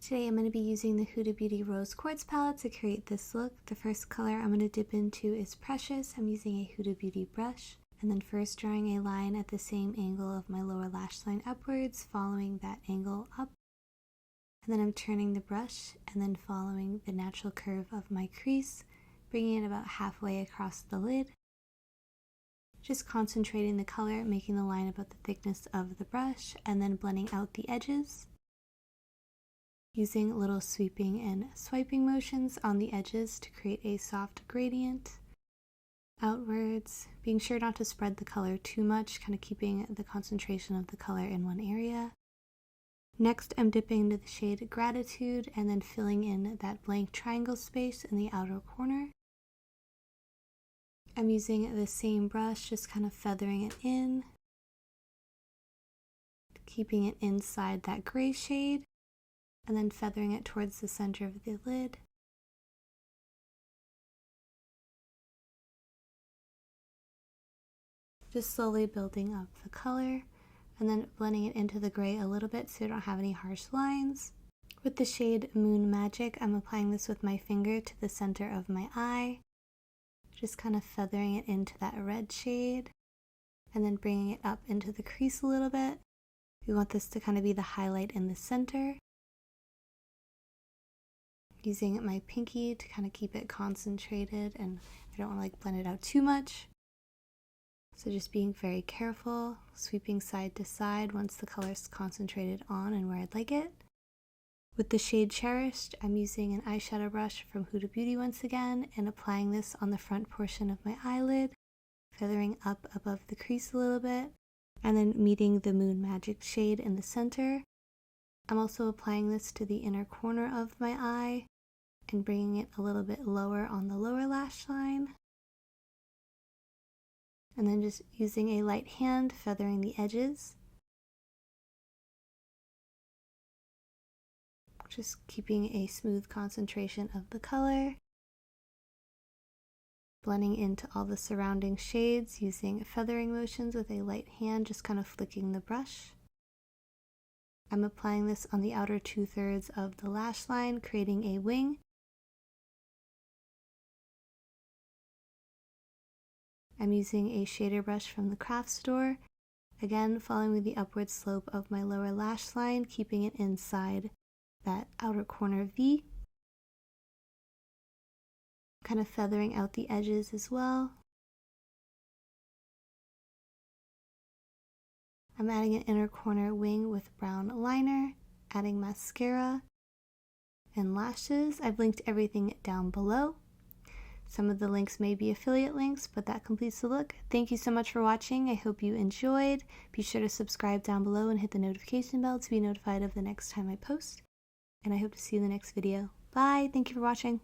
Today I'm going to be using the Huda Beauty Rose Quartz palette to create this look. The first color I'm going to dip into is Precious. I'm using a Huda Beauty brush. And then first drawing a line at the same angle of my lower lash line upwards, following that angle up. And then I'm turning the brush and then following the natural curve of my crease, bringing it about halfway across the lid. Just concentrating the color, making the line about the thickness of the brush, and then blending out the edges. Using little sweeping and swiping motions on the edges to create a soft gradient outwards, being sure not to spread the color too much, kind of keeping the concentration of the color in one area. Next, I'm dipping into the shade Gratitude and then filling in that blank triangle space in the outer corner. I'm using the same brush, just kind of feathering it in, keeping it inside that gray shade, and then feathering it towards the center of the lid. Just slowly building up the color, and then blending it into the gray a little bit so you don't have any harsh lines. With the shade Moon Magic, I'm applying this with my finger to the center of my eye, just kind of feathering it into that red shade, and then bringing it up into the crease a little bit. We want this to kind of be the highlight in the center. Using my pinky to kind of keep it concentrated, and I don't want to blend it out too much. So just being very careful, sweeping side to side once the color is concentrated on and where I'd like it. With the shade Cherished, I'm using an eyeshadow brush from Huda Beauty once again and applying this on the front portion of my eyelid, feathering up above the crease a little bit, and then meeting the Moon Magic shade in the center. I'm also applying this to the inner corner of my eye and bringing it a little bit lower on the lower lash line. And then just using a light hand, feathering the edges. Just keeping a smooth concentration of the color. Blending into all the surrounding shades using feathering motions with a light hand, just kind of flicking the brush. I'm applying this on the outer 2/3 of the lash line, creating a wing. I'm using a shader brush from the craft store, again following the upward slope of my lower lash line, keeping it inside that outer corner V. Kind of feathering out the edges as well. I'm adding an inner corner wing with brown liner, adding mascara and lashes. I've linked everything down below. Some of the links may be affiliate links, but that completes the look. Thank you so much for watching. I hope you enjoyed. Be sure to subscribe down below and hit the notification bell to be notified of the next time I post. And I hope to see you in the next video. Bye! Thank you for watching.